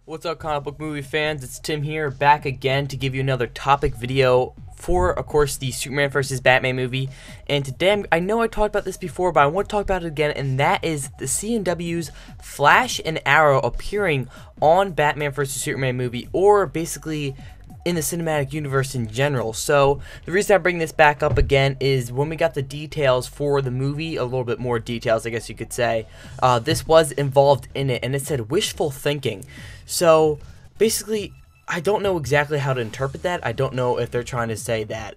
What's up, comic book movie fans? It's Tim here, back again to give you another topic video for, of course, the Superman vs. Batman movie. And today, I know I talked about this before, but I want to talk about it again, and that is the CW's Flash and Arrow appearing on Batman vs. Superman movie, or basically in the cinematic universe in general. So the reason I bring this back up again is when we got the details for the movie, a little bit more details I guess you could say, this was involved in it, and it said wishful thinking. So basically I don't know exactly how to interpret that. I don't know if they're trying to say that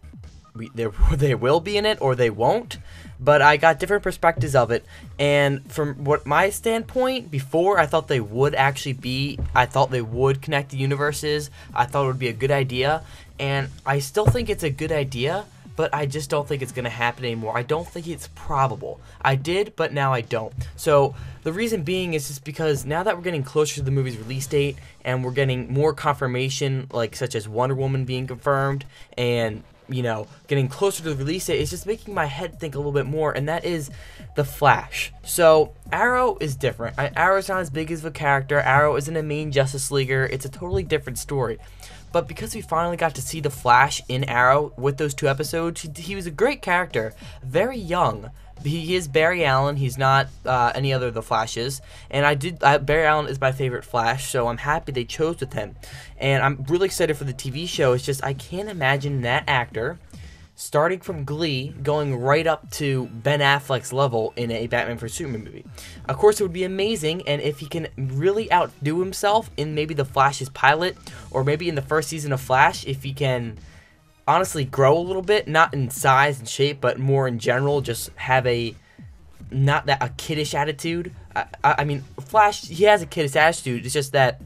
they will be in it or they won't, but I got different perspectives of it. And from what my standpoint, before, I thought they would actually be, I thought they would connect the universes. I thought it would be a good idea, and I still think it's a good idea, but I just don't think it's going to happen anymore. I don't think it's probable. I did, but now I don't. So the reason being is just because now that we're getting closer to the movie's release date and we're getting more confirmation, like such as Wonder Woman being confirmed, and you know, getting closer to the release date, it's just making my head think a little bit more, and that is the Flash. So Arrow is different. Arrow's not as big as a character. Arrow isn't a main Justice Leaguer. It's a totally different story. But because we finally got to see the Flash in Arrow with those 2 episodes, he was a great character, very young. He is Barry Allen. He's not any other of the Flashes. And Barry Allen is my favorite Flash, so I'm happy they chose with him. And I'm really excited for the TV show. It's just I can't imagine that actor starting from Glee going right up to Ben Affleck's level in a Batman vs Superman movie. Of course, it would be amazing, and if he can really outdo himself in maybe the Flash's pilot, or maybe in the first season of Flash, if he can honestly grow a little bit, not in size and shape, but more in general, just have a kiddish attitude. I mean, Flash, he has a kiddish attitude. It's just that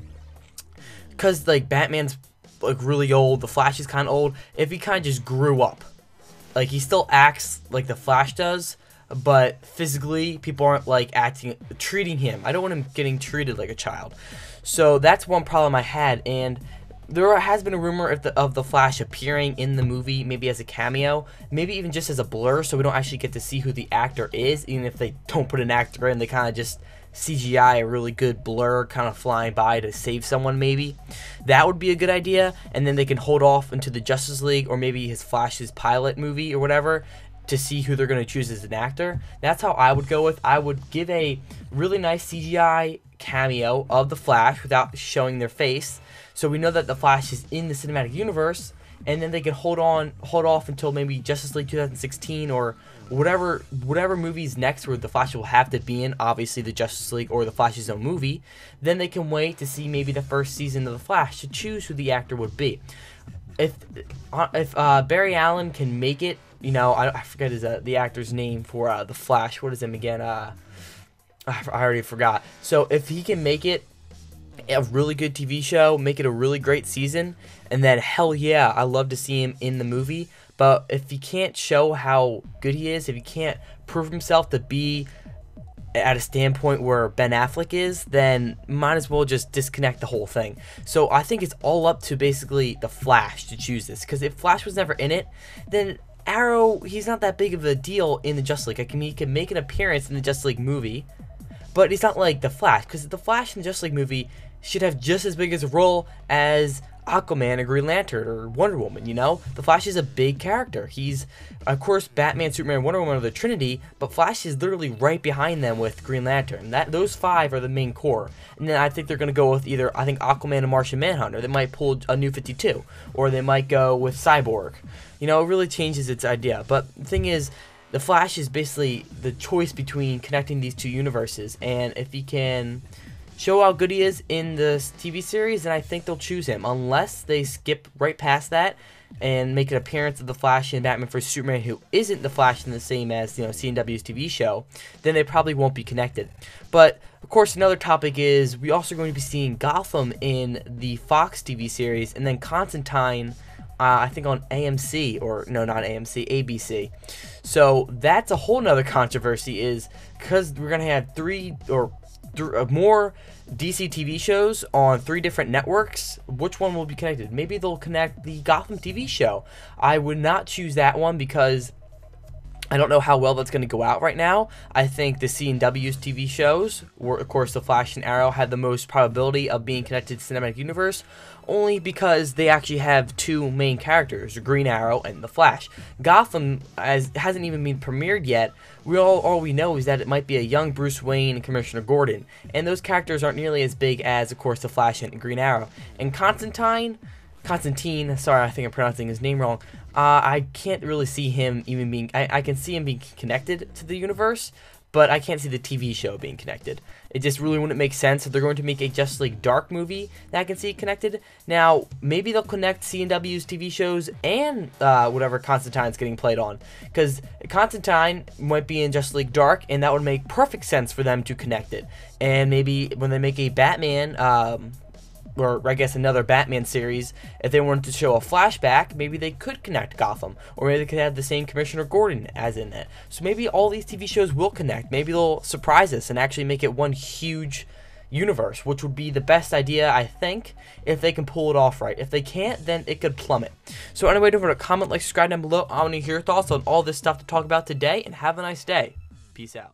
because like Batman's like really old, the Flash is kind of old. If he kind of just grew up, like he still acts like the Flash does, but physically people aren't like treating him. I don't want him getting treated like a child. So that's one problem I had. And there has been a rumor of the Flash appearing in the movie, maybe as a cameo, maybe even just as a blur, so we don't actually get to see who the actor is. Even if they don't put an actor in, they kind of just CGI a really good blur kind of flying by to save someone maybe. That would be a good idea, and then they can hold off into the Justice League or maybe his Flash's pilot movie or whatever to see who they're going to choose as an actor. That's how I would go with. I would give a really nice CGI cameo of the Flash without showing their face, so we know that the Flash is in the cinematic universe, and then they can hold off until maybe Justice League 2016 or whatever movie's next where the Flash will have to be in, obviously the Justice League or the Flash's own movie. Then they can wait to see maybe the first season of the Flash to choose who the actor would be. If Barry Allen can make it, you know, I forget the actor's name for the Flash. What is him again? I already forgot. So if he can make it a really good TV show, make it a really great season, and then hell yeah, I love to see him in the movie. But if he can't show how good he is, if he can't prove himself to be at a standpoint where Ben Affleck is, then might as well just disconnect the whole thing. So I think it's all up to basically the Flash to choose this, because if Flash was never in it, then Arrow, he's not that big of a deal in the Justice League. He can make an appearance in the Justice League movie, but he's not like the Flash, because the Flash in the Justice League movie should have just as big as a role as Aquaman or Green Lantern or Wonder Woman, you know? The Flash is a big character. He's, of course, Batman, Superman, Wonder Woman are the Trinity, but Flash is literally right behind them with Green Lantern. Those 5 are the main core. And then I think they're going to go with either, I think, Aquaman and Martian Manhunter. They might pull a New 52, or they might go with Cyborg. You know, it really changes its idea. But the thing is, the Flash is basically the choice between connecting these 2 universes, and if he can show how good he is in the TV series, then I think they'll choose him. Unless they skip right past that and make an appearance of the Flash in Batman vs Superman who isn't the Flash in the same as, you know, CW's TV show, then they probably won't be connected. But of course, another topic is we also going to be seeing Gotham in the Fox TV series, and then Constantine, I think on AMC, or no, not AMC, ABC. So that's a whole nother controversy, is because we're gonna have 3 or more DC TV shows on 3 different networks. Which one will be connected? Maybe they'll connect the Gotham TV show. I would not choose that one because I don't know how well that's going to go out right now. I think the CW's TV shows, where of course the Flash and Arrow, had the most probability of being connected to the cinematic universe, only because they actually have two main characters, Green Arrow and the Flash. Gotham hasn't even been premiered yet. All we know is that it might be a young Bruce Wayne and Commissioner Gordon, and those characters aren't nearly as big as, of course, the Flash and Green Arrow. And Constantine, sorry, I think I'm pronouncing his name wrong. I can't really see him even being. I can see him being connected to the universe, but I can't see the TV show being connected. It just really wouldn't make sense if they're going to make a Justice League Dark movie that I can see connected. Now, maybe they'll connect CW's TV shows and whatever Constantine's getting played on, because Constantine might be in Justice League Dark, and that would make perfect sense for them to connect it. And maybe when they make a Batman, or I guess another Batman series, if they wanted to show a flashback, maybe they could connect Gotham, or maybe they could have the same Commissioner Gordon as in it. So maybe all these TV shows will connect. Maybe they'll surprise us and actually make it one huge universe, which would be the best idea, I think, if they can pull it off right. If they can't, then it could plummet. So anyway, don't forget to comment, like, subscribe down below. I want to hear your thoughts on all this stuff to talk about today, and have a nice day. Peace out.